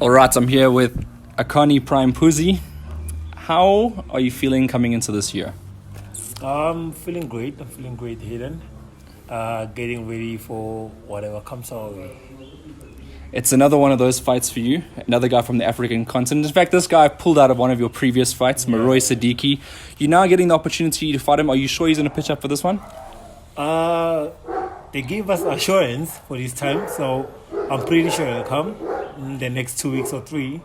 All right, I'm here with Akani Phuzi. How are you feeling coming into this year? I'm feeling great. Hayden. Getting ready for whatever comes our way. It's another one of those fights for you. Another guy from the African continent. In fact, this guy pulled out of one of your previous fights, Maroi Sadiki. You're now getting the opportunity to fight him. Are you sure he's going to pitch up for this one? They gave us assurance for this time, so I'm pretty sure he'll come in the next 2 weeks or 3.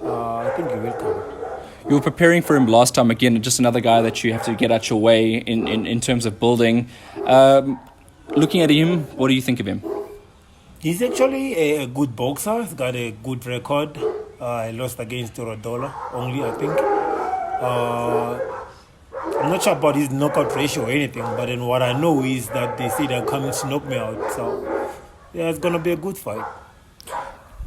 I think he will come. You were preparing for him last time. Again, just another guy that you have to get out your way in terms of building. Looking at him, what do you think of him? He's actually a good boxer. He's got a good record. He lost against Dorodola only, I think. I'm not sure about his knockout ratio or anything, but then what I know is that they say they're coming to knock me out. So, yeah, it's going to be a good fight.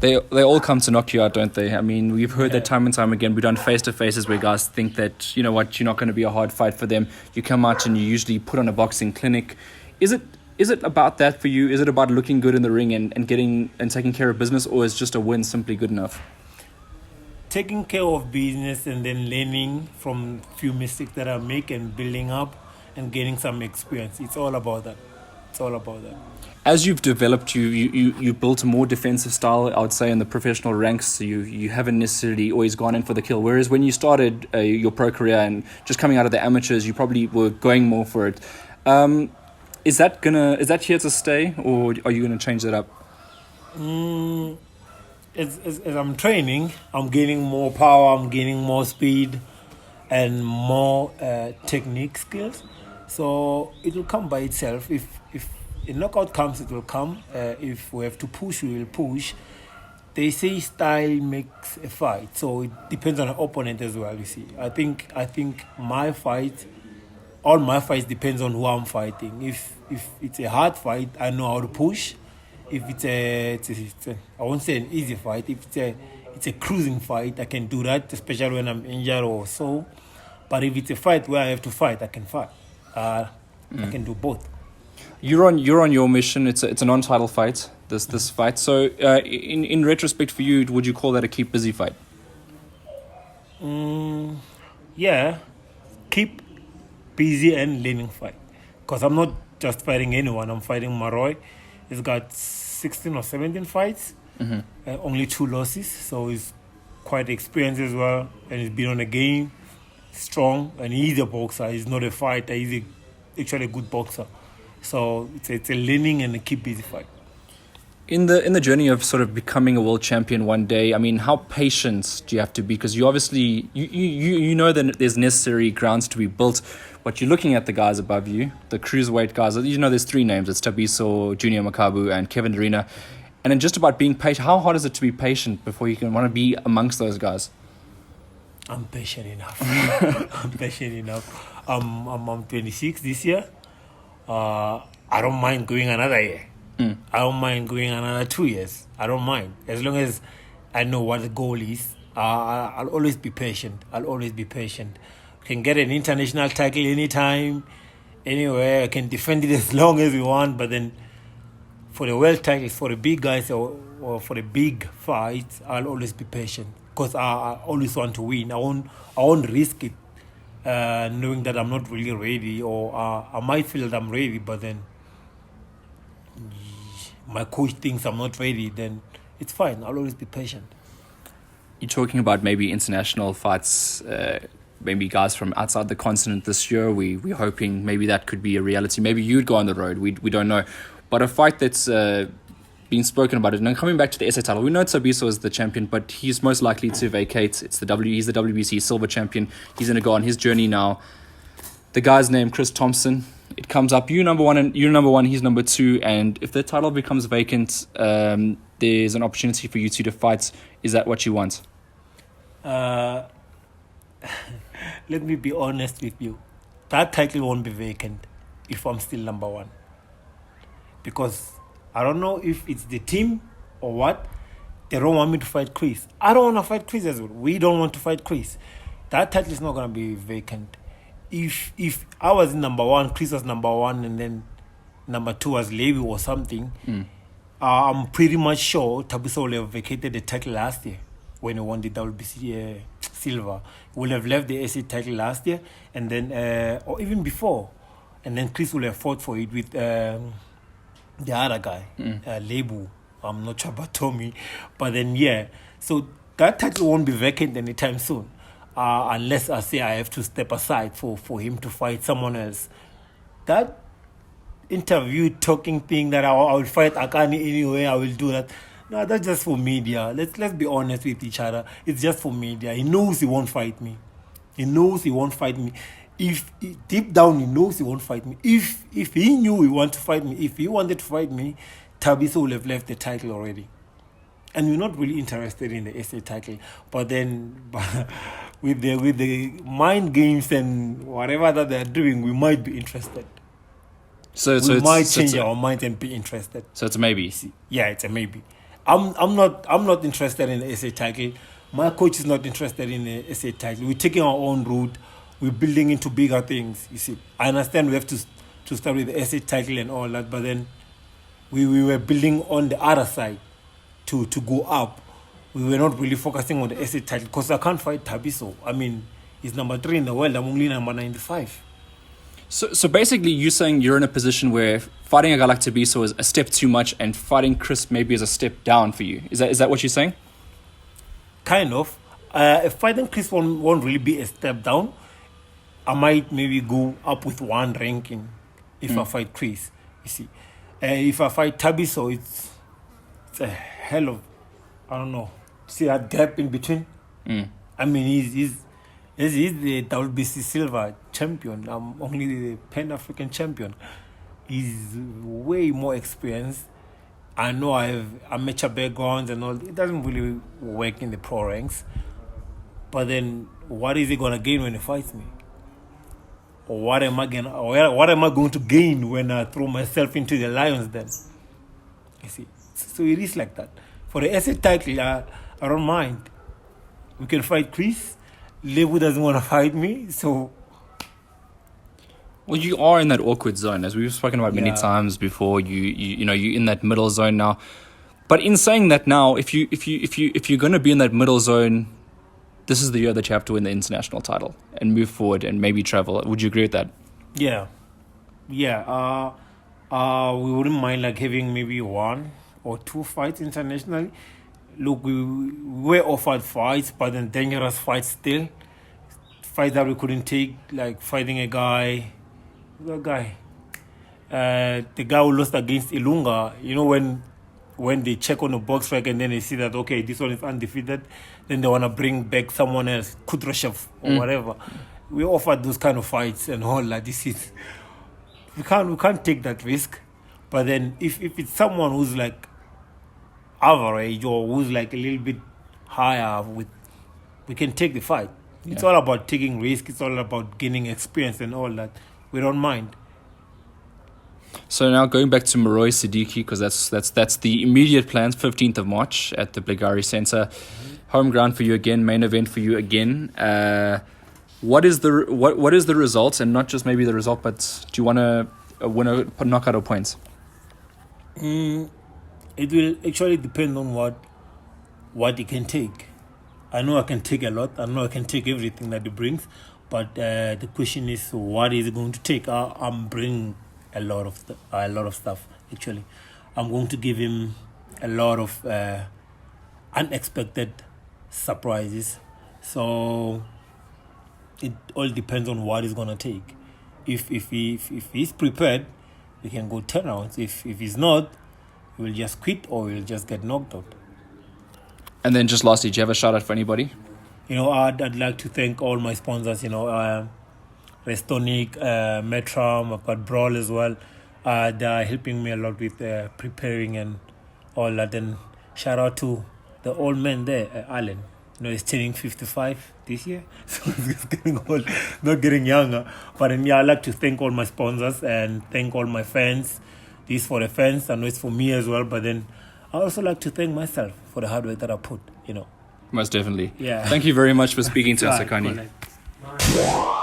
They all come to knock you out, don't they? I mean, we've heard that time and time again. We've done face-to-faces where guys think that, you know what, you're not going to be a hard fight for them. You come out and you usually put on a boxing clinic. Is it about that for you? Is it about looking good in the ring and getting and taking care of business, or is just a win simply good enough? Taking care of business and then learning from few mistakes that I make and building up and gaining some experience. It's all about that. As you've developed, you built a more defensive style, I would say, in the professional ranks. So you haven't necessarily always gone in for the kill. Whereas when you started your pro career and just coming out of the amateurs, you probably were going more for it. Is that here to stay, or are you gonna change that up? As I'm training, I'm gaining more power, I'm gaining more speed and more technique skills. So it will come by itself. If a knockout comes, it will come. If we have to push, we will push. They say style makes a fight, so it depends on the opponent as well. You see, I think my fight, all my fights depends on who I'm fighting. If it's a hard fight, I know how to push. If it's a I won't say an easy fight. If it's a cruising fight, I can do that, especially when I'm injured or so. But if it's a fight where I have to fight, I can fight. I can do both. You're on your mission. It's a non-title fight. This fight. So in retrospect for you, would you call that a keep busy fight? Yeah, keep busy and learning fight. Because I'm not just fighting anyone. I'm fighting Maroi. He's got 16 or 17 fights, only 2 losses. So he's quite experienced as well, and he's been on the game, strong, and he's a boxer. He's not a fighter. He's actually a good boxer. So it's a learning and a keep busy fight. In the journey of sort of becoming a world champion one day, I mean, how patient do you have to be? Because you obviously you know that there's necessary grounds to be built, but you're looking at the guys above you, the cruiserweight guys. You know, there's 3 names: it's Tabiso, Junior Makabu, and Kevin Darina. And then just about being patient. How hard is it to be patient before you can want to be amongst those guys? I'm patient enough. I'm 26 this year. I don't mind going another year. I don't mind going another 2 years. I don't mind. As long as I know what the goal is, I'll always be patient. I can get an international title anytime, anywhere. I can defend it as long as we want. But then for the world titles, for the big guys or for the big fights, I'll always be patient. Because I always want to win. I won't risk it knowing that I'm not really ready. Or I might feel that I'm ready, but then my coach thinks I'm not ready, then it's fine. I'll always be patient. You're talking about maybe international fights, maybe guys from outside the continent this year. We're hoping maybe that could be a reality. Maybe you'd go on the road. We don't know. But a fight that's been spoken about it. And coming back to the SA title, we know Tabiso is the champion, but he's most likely to vacate. He's the WBC silver champion. He's going to go on his journey now. The guy's name, Chris Thompson. It comes up. You're number one. He's number 2. And if the title becomes vacant, there's an opportunity for you two to fight. Is that what you want? Let me be honest with you. That title won't be vacant if I'm still number 1. Because I don't know if it's the team or what. They don't want me to fight Chris. I don't want to fight Chris as well. We don't want to fight Chris. That title is not going to be vacant. If I was number 1, Chris was number 1, and then number 2 was Levi or something, I'm pretty much sure Thabiso will have vacated the title last year when he won the WBC silver. He will have left the SA title last year, and then or even before, and then Chris will have fought for it with the other guy, Lebu. I'm not sure about Tommy, but then so that title won't be vacant anytime soon, unless I say I have to step aside for him to fight someone else. That interview talking thing that I will fight Akani anyway, I will do that. No, that's just for media. Let's be honest with each other. It's just for media. He knows he won't fight me. He knows he won't fight me. If deep down he knows he won't fight me. If he knew he wanted to fight me, if he wanted to fight me, Thabiso would have left the title already. And we're not really interested in the SA title. But then with the mind games and whatever that they're doing, we might be interested. So we might change our mind and be interested. So it's a maybe. Yeah, it's a maybe. I'm not interested in the SA title. My coach is not interested in the SA title. We're taking our own route. We're building into bigger things. You see, I understand we have to start with the SA title and all that, but then we were building on the other side to go up. We were not really focusing on the SA title because I can't fight Thabiso. I mean, he's number 3 in the world. I'm only number 95. So basically, you're saying you're in a position where fighting a guy like Thabiso is a step too much, and fighting Chris maybe is a step down for you. Is that what you're saying? Kind of. If fighting Chris won't really be a step down, I might maybe go up with 1 ranking if I fight Chris. You see, if I fight Thabiso, it's a hell of, I don't know. See that gap in between? I mean, he's the WBC silver champion. I'm only the Pan-African champion. He's way more experienced. I know I have amateur backgrounds and all. It doesn't really work in the pro ranks. But then, what is he gonna gain when he fights me? Or what am I going to gain when I throw myself into the lions? Then, you see. So it is like that. For the SA title, I don't mind. We can fight Chris. Lebu doesn't want to fight me, so. Well, you are in that awkward zone, as we've spoken about many times before. You're in that middle zone now. But in saying that now, if you're going to be in that middle zone, this is the year that you have to win the international title and move forward and maybe travel. Would you agree with that? Yeah. We wouldn't mind like having maybe 1 or 2 fights internationally. Look, we were offered fights, but then dangerous fights still. Fights that we couldn't take, like fighting the guy who lost against Ilunga. You know, when they check on the box rank and then they see that, okay, this one is undefeated, then they want to bring back someone else, Kudryashev or whatever. We offered those kind of fights and all that. We can't take that risk. But then if it's someone who's like average or who's like a little bit higher, we can take the fight. It's all about taking risk. It's all about gaining experience and all that. We don't mind. So now going back to Maroi Sadiki, because that's the immediate plans. 15th of March at the Blegari Centre, home ground for you again, main event for you again. What is the result, and not just maybe the result, but do you want to win a knockout or points? It will actually depend on what he can take. I know I can take a lot. I know I can take everything that he brings, but the question is, what is he going to take? I'm bringing a lot of stuff. Actually, I'm going to give him a lot of unexpected surprises. So it all depends on what he's gonna take. If he's prepared, we can go 10 rounds. If he's not, he will just quit or he'll just get knocked out. And then just lastly, do you have a shout out for anybody? I'd like to thank all my sponsors. Restonic, Metram, I've got Brawl as well. They are helping me a lot with preparing and all that. And shout out to the old man there, Alan. He's turning 55 this year, so he's getting old, not getting younger. But then, I'd like to thank all my sponsors and thank all my fans. This is for the fans, I know it's for me as well. But then I also like to thank myself for the hard work that I put. Most definitely. Yeah. Thank you very much for speaking to us, Akani. Cool.